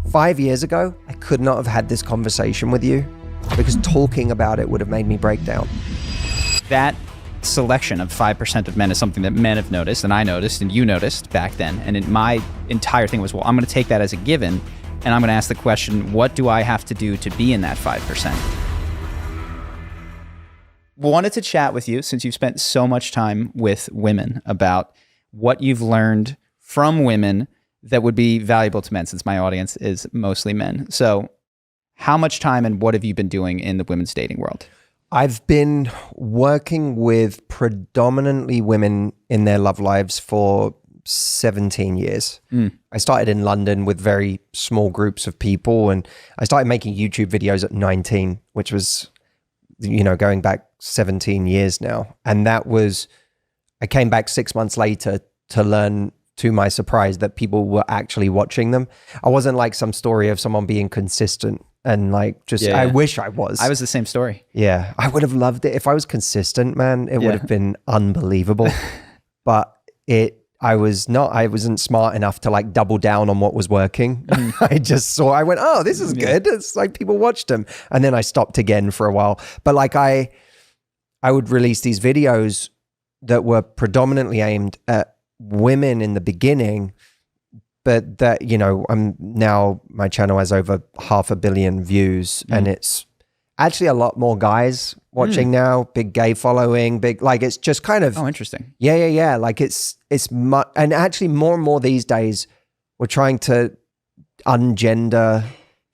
5 years ago, I could not have had this conversation with you because talking about it would have made me break down. That selection of 5% of men is something that men have noticed, and I noticed, and you noticed back then. And my entire thing was, well, I'm going to take that as a given, and I'm going to ask the question, what do I have to do to be in that 5%? Wanted to chat with you, since you've spent so much time with women, about what you've learned from women that would be valuable to men, since my audience is mostly men. So how much time and what have you been doing in the women's dating world? I've been working with predominantly women in their love lives for 17 years. I started in London with very small groups of people, and I started making YouTube videos at 19, which was, going back 17 years now. And I came back 6 months later to learn, to my surprise, that people were actually watching them. I wasn't like some story of someone being consistent and like just, I wish I was. I was the same story. Yeah. I would have loved it. If I was consistent, man, it would have been unbelievable. But I wasn't smart enough to like double down on what was working. I went, oh, this is good. It's like people watched them. And then I stopped again for a while. But like I would release these videos that were predominantly aimed at women in the beginning, but that, my channel has over 500 million views, and it's actually a lot more guys watching now, big gay following, it's just kind of, oh, interesting. Yeah. Like it's and actually more and more these days, we're trying to ungender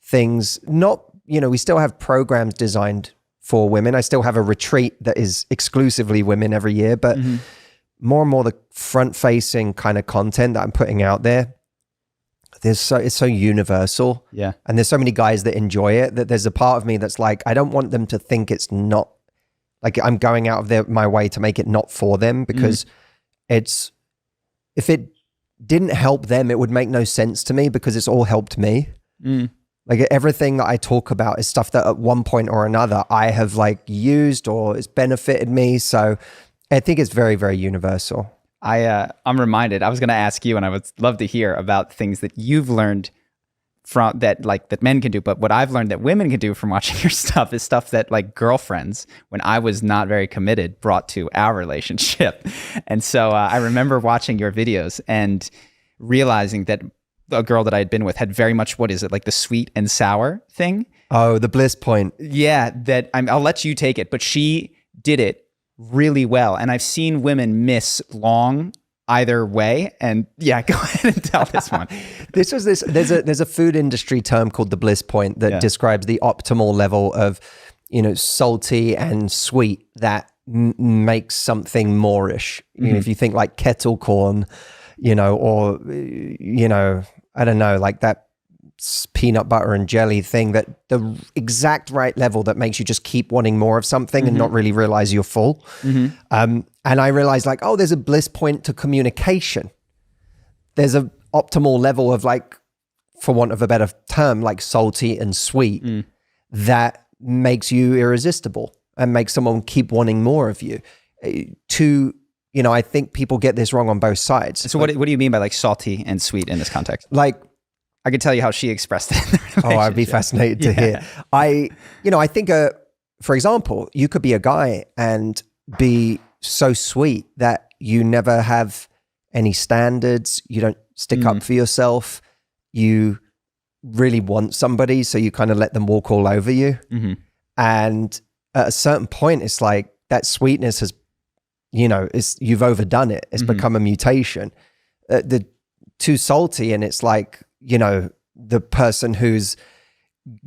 things. Not, we still have programs designed for women. I still have a retreat that is exclusively women every year, but more and more the front-facing kind of content that I'm putting out there, it's so universal. Yeah. And there's so many guys that enjoy it that there's a part of me that's like, I don't want them to think it's not, like I'm going out of my way to make it not for them, because if it didn't help them, it would make no sense to me, because it's all helped me. Like everything that I talk about is stuff that at one point or another I have like used or it's benefited me. So I think it's very, very universal. I'm reminded, I was going to ask you, and I would love to hear about things that you've learned from that men can do. But what I've learned that women can do from watching your stuff is stuff that like girlfriends, when I was not very committed, brought to our relationship. And so I remember watching your videos and realizing that a girl that I had been with had very much, what is it, like the sweet and sour thing? Oh, the bliss point. Yeah, I'll let you take it, but she did it really well. And I've seen women miss long either way. And yeah, go ahead and tell this one. There's a food industry term called the bliss point that describes the optimal level of, salty and sweet that makes something moreish. If you think like kettle corn, or, I don't know, like that peanut butter and jelly thing, that the exact right level that makes you just keep wanting more of something and not really realize you're full. And I realized like, oh, there's a bliss point to communication. There's an optimal level of like, for want of a better term, like salty and sweet that makes you irresistible and makes someone keep wanting more of you. I think people get this wrong on both sides. So what do you mean by like salty and sweet in this context? Like, I could tell you how she expressed it. Oh, I'd be fascinated to hear. I think, for example, you could be a guy and be so sweet that you never have any standards. You don't stick up for yourself. You really want somebody, so you kind of let them walk all over you. And at a certain point, it's like that sweetness has, you've overdone it. It's become a mutation. The too salty, and it's like, the person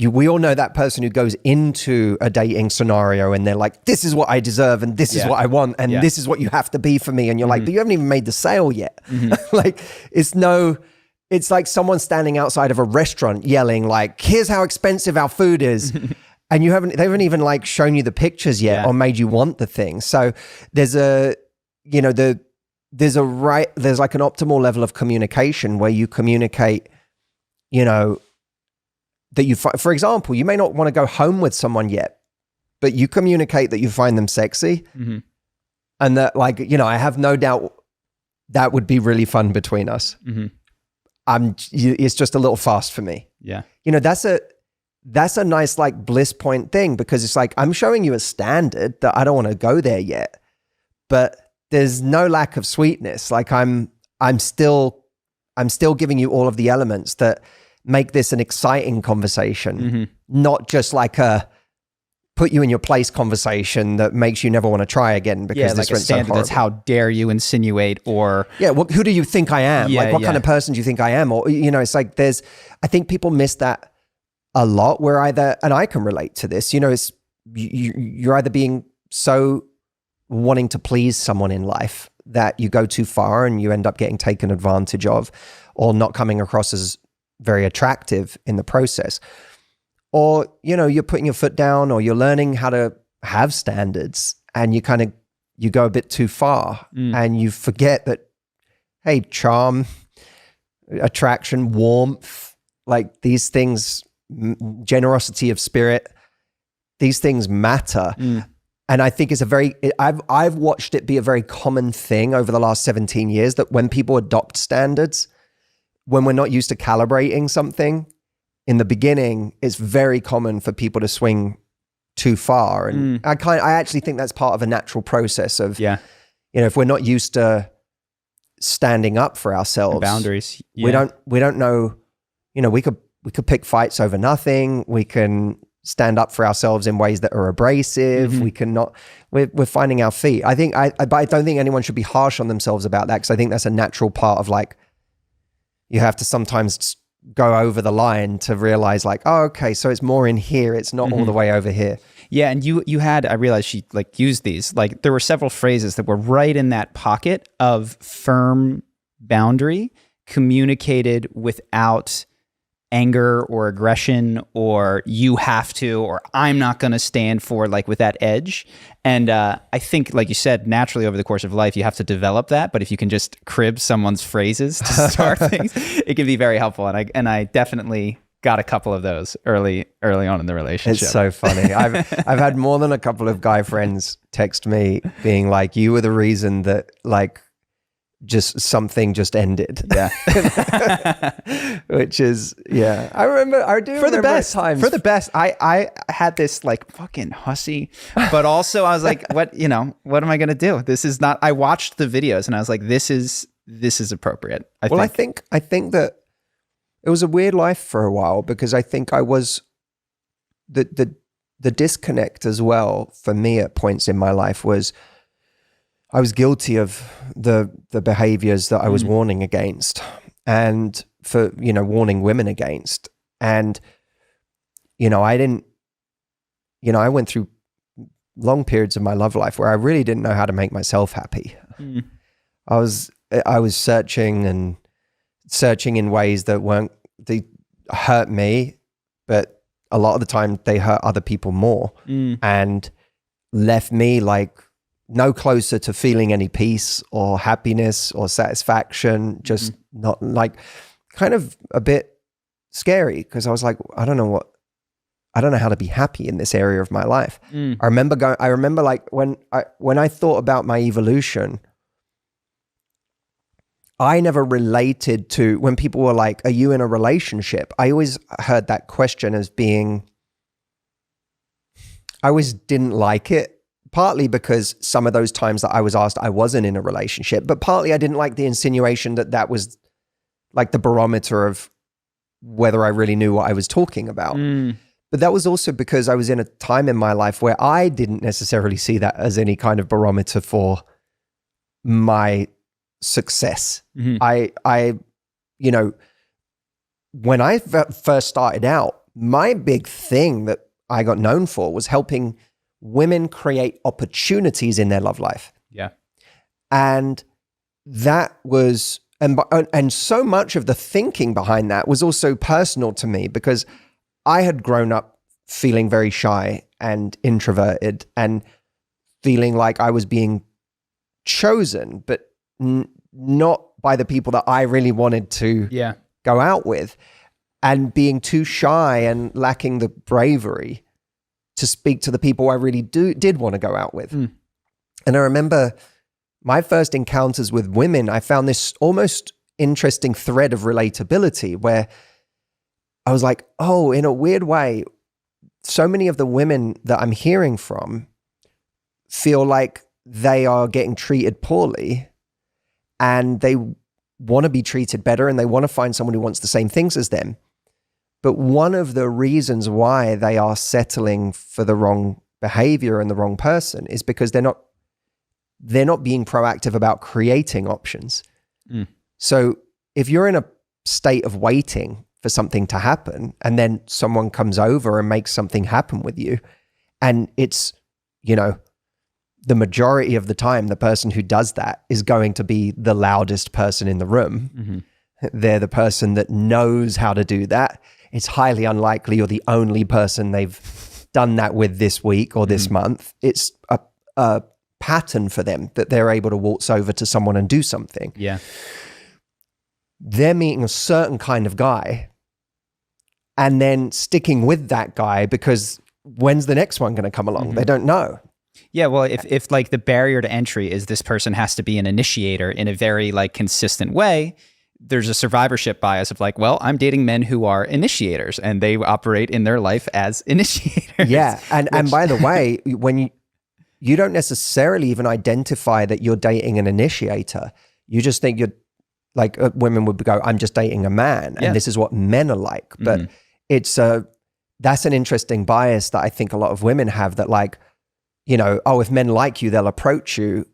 we all know that person who goes into a dating scenario and they're like, this is what I deserve and this is what I want and this is what you have to be for me. And you're like, but you haven't even made the sale yet. Like it's like someone standing outside of a restaurant yelling like, here's how expensive our food is. And they haven't even like shown you the pictures yet or made you want the thing. So there's like an optimal level of communication where you communicate, that for example, you may not want to go home with someone yet, but you communicate that you find them sexy and that like, I have no doubt that would be really fun between us. it's just a little fast for me. Yeah. You know, that's a nice like bliss point thing, because it's like, I'm showing you a standard that I don't want to go there yet, but there's no lack of sweetness. Like I'm still giving you all of the elements that make this an exciting conversation, not just like a put you in your place conversation that makes you never want to try again because this like a went so standard horrible. that's how dare you insinuate, or who do you think I am? Yeah, like what kind of person do you think I am? Or, you know, it's like I think people miss that a lot, where either, and I can relate to this, you know, it's you're either being so wanting to please someone in life that you go too far and you end up getting taken advantage of, or not coming across as very attractive in the process. Or, you know, you're putting your foot down, or you're learning how to have standards, and you go a bit too far and you forget that, hey, charm, attraction, warmth, like these things, generosity of spirit, these things matter. And I think I've watched it be a very common thing over the last 17 years that when people adopt standards, when we're not used to calibrating something, in the beginning, it's very common for people to swing too far. And I actually think that's part of a natural process of, you know, if we're not used to standing up for ourselves, and boundaries, we don't know, you know, we could pick fights over nothing. We can stand up for ourselves in ways that are abrasive. We cannot, we're finding our feet. I think, but I don't think anyone should be harsh on themselves about that, because I think that's a natural part of, like, you have to sometimes go over the line to realize, like, oh, okay, so it's more in here. It's not all the way over here. Yeah. And you had, I realized she like used these, like there were several phrases that were right in that pocket of firm boundary, communicated without anger or aggression, or you have to, or I'm not going to stand for, like with that edge. And I think, like you said, naturally over the course of life, you have to develop that. But if you can just crib someone's phrases to start things, it can be very helpful. And I definitely got a couple of those early on in the relationship. It's so funny. I've had more than a couple of guy friends text me being like, you were the reason that, like, just something just ended. Yeah. Which is, I remember, I do for the remember best times. For the best. I had this like fucking hussy, but also I was like, what am I going to do? This is not, I watched the videos and I was like, this is appropriate. I think that it was a weird life for a while, because I think I was the disconnect as well for me at points in my life was, I was guilty of the behaviors that I was warning against, and for, you know, warning women against. And, you know, I went through long periods of my love life where I really didn't know how to make myself happy. I was searching in ways that they hurt me, but a lot of the time they hurt other people more, and left me like no closer to feeling any peace or happiness or satisfaction, just not, like, kind of a bit scary, because I was like, I don't know how to be happy in this area of my life. I remember like when I thought about my evolution, I never related to, when people were like, are you in a relationship? I always heard that question as being, I always didn't like it. Partly because some of those times that I was asked, I wasn't in a relationship, but partly I didn't like the insinuation that was like the barometer of whether I really knew what I was talking about. But that was also because I was in a time in my life where I didn't necessarily see that as any kind of barometer for my success. I you know, when I first started out, my big thing that I got known for was helping women create opportunities in their love life. Yeah. And that was, and so much of the thinking behind that was also personal to me, because I had grown up feeling very shy and introverted and feeling like I was being chosen, but not by the people that I really wanted to go out with, and being too shy and lacking the bravery to speak to the people I really did want to go out with. And I remember my first encounters with women, I found this almost interesting thread of relatability where I was like, oh, in a weird way, so many of the women that I'm hearing from feel like they are getting treated poorly and they want to be treated better and they want to find someone who wants the same things as them. But one of the reasons why they are settling for the wrong behavior and the wrong person is because they're not being proactive about creating options. So if you're in a state of waiting for something to happen and then someone comes over and makes something happen with you, and it's, you know, the majority of the time, the person who does that is going to be the loudest person in the room. They're the person that knows how to do that. It's highly unlikely you're the only person they've done that with this week or this month. It's a pattern for them that they're able to waltz over to someone and do something. Yeah. They're meeting a certain kind of guy and then sticking with that guy because when's the next one going to come along? They don't know. Yeah, well, if like the barrier to entry is this person has to be an initiator in a very like consistent way, there's a survivorship bias of like, well, I'm dating men who are initiators and they operate in their life as initiators. Yeah, and by the way, when you don't necessarily even identify that you're dating an initiator, you just think you're like women would go, I'm just dating a man, and this is what men are like. But that's an interesting bias that I think a lot of women have that like, you know, oh, if men like you, they'll approach you.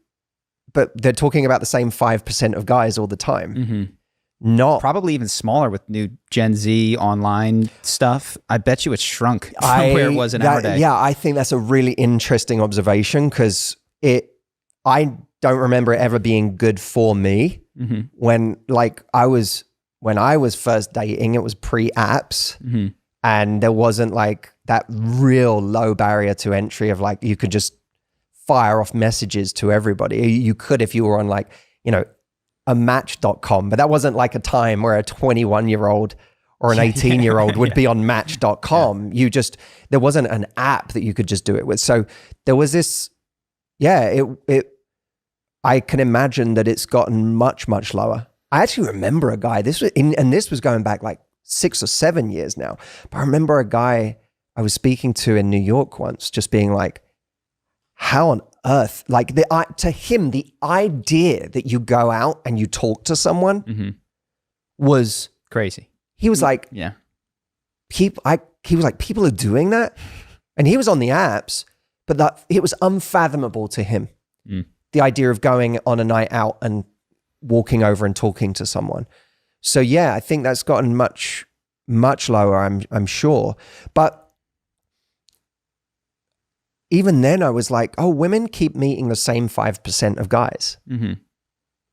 But they're talking about the same 5% of guys all the time. Not probably even smaller with new Gen Z online stuff. I bet you it's shrunk from where it was in our day. Yeah, I think that's a really interesting observation because I don't remember it ever being good for me. When I was first dating, it was pre-apps. And there wasn't like that real low barrier to entry of like, you could just fire off messages to everybody. You could, if you were on like, you know, a match.com, but that wasn't like a time where a 21-year-old or an 18-year-old would be on match.com. There wasn't an app that you could just do it with. So there was this, I can imagine that it's gotten much, much lower. I actually remember a guy, this was going back like 6 or 7 years now. But I remember a guy I was speaking to in New York once just being like, how on earth, like to him, the idea that you go out and you talk to someone was crazy. He was like, he was like, people are doing that. And he was on the apps, but it was unfathomable to him. The idea of going on a night out and walking over and talking to someone. So yeah, I think that's gotten much, much lower, I'm sure. But even then I was like, oh, women keep meeting the same 5% of guys.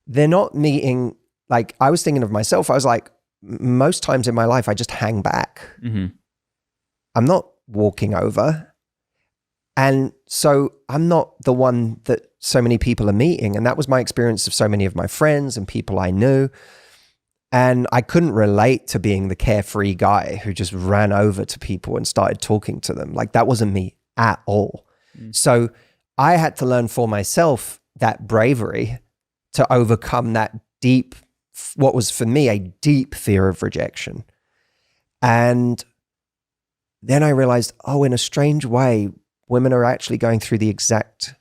They're not meeting, like I was thinking of myself, I was like, most times in my life, I just hang back. I'm not walking over. And so I'm not the one that so many people are meeting. And that was my experience of so many of my friends and people I knew. And I couldn't relate to being the carefree guy who just ran over to people and started talking to them. Like that wasn't me at all. So I had to learn for myself that bravery to overcome that deep, what was for me a deep fear of rejection. And then I realized, oh, in a strange way, women are actually going through the exact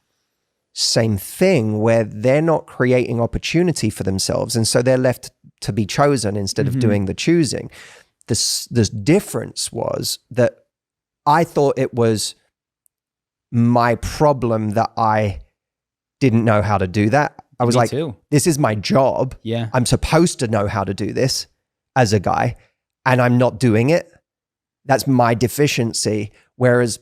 same thing where they're not creating opportunity for themselves. And so they're left to be chosen instead of doing the choosing. This difference was that I thought it was my problem that I didn't know how to do that. I was like, this is my job. Yeah. I'm supposed to know how to do this as a guy and I'm not doing it. That's my deficiency. Whereas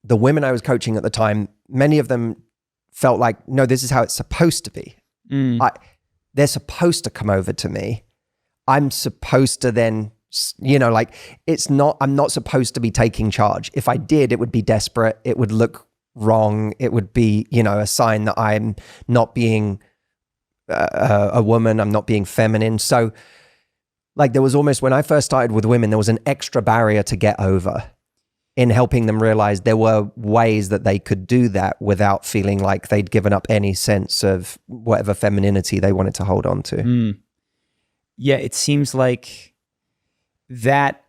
the women I was coaching at the time, many of them felt like, no, this is how it's supposed to be. They're supposed to come over to me. I'm supposed to then, you know, like I'm not supposed to be taking charge. If I did, it would be desperate. It would look wrong. It would be, you know, a sign that I'm not being a woman. I'm not being feminine. So like there was almost, when I first started with women, there was an extra barrier to get over in helping them realize there were ways that they could do that without feeling like they'd given up any sense of whatever femininity they wanted to hold on to. Yeah, it seems like that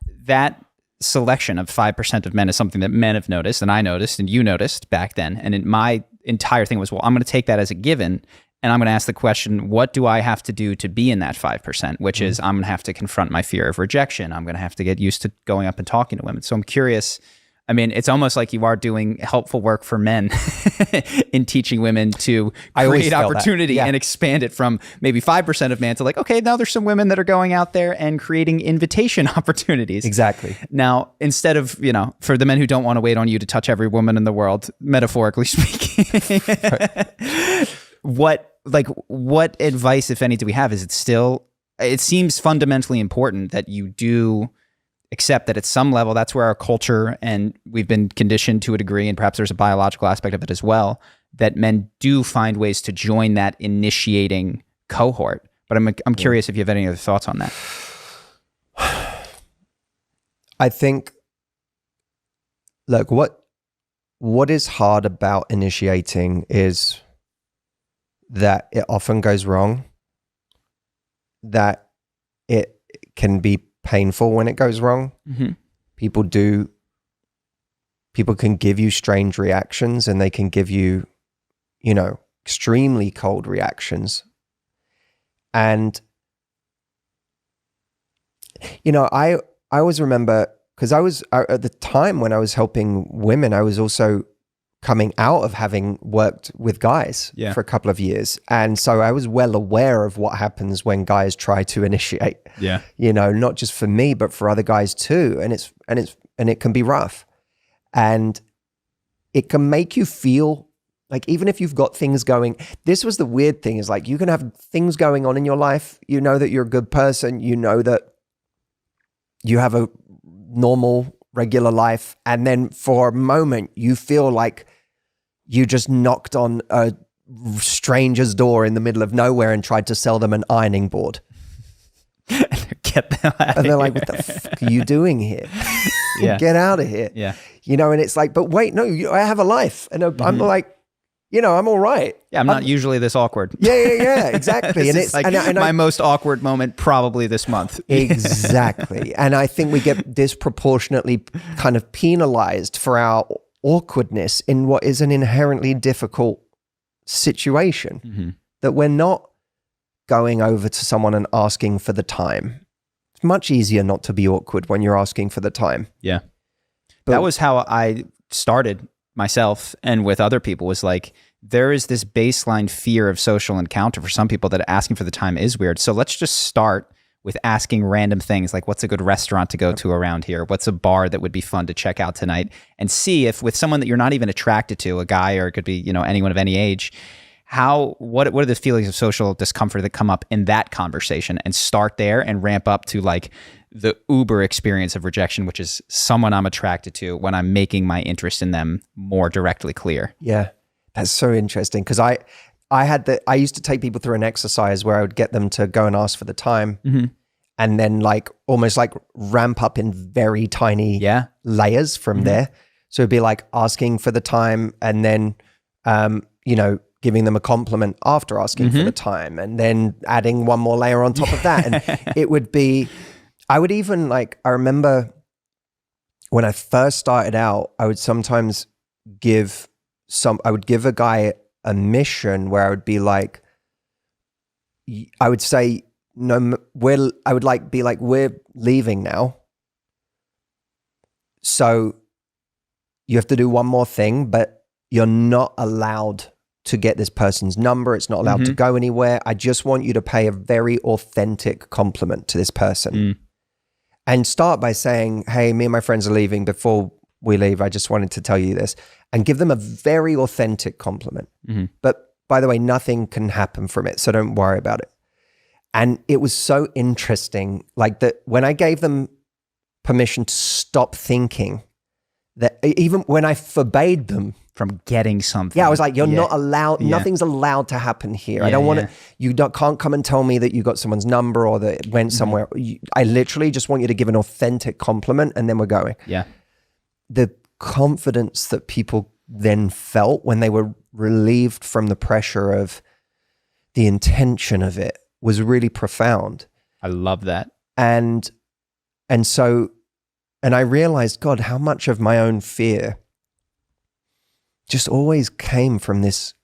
selection of 5% of men is something that men have noticed, and I noticed, and you noticed back then. And my entire thing was, well, I'm going to take that as a given, and I'm going to ask the question, what do I have to do to be in that 5%? Which is, I'm going to have to confront my fear of rejection. I'm going to have to get used to going up and talking to women. So I'm curious. I mean, it's almost like you are doing helpful work for men in teaching women to create opportunity and expand it from maybe 5% of men to like, okay, now there's some women that are going out there and creating invitation opportunities. Exactly. Now, instead of, for the men who don't want to wait on you to touch every woman in the world, metaphorically speaking, what advice, if any, do we have? It seems fundamentally important that you do accept that at some level, that's where our culture, and we've been conditioned to a degree, and perhaps there's a biological aspect of it as well, that men do find ways to join that initiating cohort. But I'm curious if you have any other thoughts on that. I think, look, what is hard about initiating is that it often goes wrong, that it can be painful when it goes wrong. Mm-hmm. People can give you strange reactions, and they can give you, extremely cold reactions. And, I always remember, because I was, at the time when I was helping women, I was also coming out of having worked with guys for a couple of years. And so I was well aware of what happens when guys try to initiate, not just for me, but for other guys too. And it can be rough, and it can make you feel like, even if you've got things going, this was the weird thing, is like, you can have things going on in your life. You know that you're a good person. You know that you have a normal, regular life. And then for a moment, you feel like you just knocked on a stranger's door in the middle of nowhere and tried to sell them an ironing board. Get them out. And they're like, what the fuck are you doing here? Get out of here. Yeah. And it's like, but wait, no, I have a life. And I'm like, I'm all right. Yeah, I'm not usually this awkward. Yeah, exactly. And it's like my most awkward moment probably this month. Exactly. And I think we get disproportionately kind of penalized for our awkwardness in what is an inherently difficult situation, that we're not going over to someone and asking for the time. It's much easier not to be awkward when you're asking for the time. Yeah. But that was how I started myself, and with other people, was like, there is this baseline fear of social encounter for some people that asking for the time is weird. So let's just start with asking random things like, what's a good restaurant to go to around here? What's a bar that would be fun to check out tonight? And see if with someone that you're not even attracted to, a guy, or it could be, anyone of any age, what are the feelings of social discomfort that come up in that conversation, and start there and ramp up to like the uber experience of rejection, which is someone I'm attracted to when I'm making my interest in them more directly clear. Yeah, that's so interesting, because I used to take people through an exercise where I would get them to go and ask for the time, and then like almost like ramp up in very tiny layers from there. So it'd be like asking for the time, and then giving them a compliment after asking for the time, and then adding one more layer on top of that. And it would be, I would even like, I remember when I first started out, I would sometimes give a guy a mission where I would be like, I would say, no, we're leaving now. So you have to do one more thing, but you're not allowed to get this person's number. It's not allowed to go anywhere. I just want you to pay a very authentic compliment to this person. And start by saying, hey, me and my friends are leaving. Before we leave, I just wanted to tell you this. And give them a very authentic compliment. But by the way, nothing can happen from it, so don't worry about it. And it was so interesting, like that when I gave them permission to stop thinking, that even when I forbade them from getting something. Yeah, I was like, you're not allowed, nothing's allowed to happen here. I don't want to, can't come and tell me that you got someone's number or that it went somewhere. I literally just want you to give an authentic compliment, and then we're going. Yeah. The confidence that people then felt when they were relieved from the pressure of the intention of it was really profound. I love that. And so I realized, God, how much of my own fear just always came from this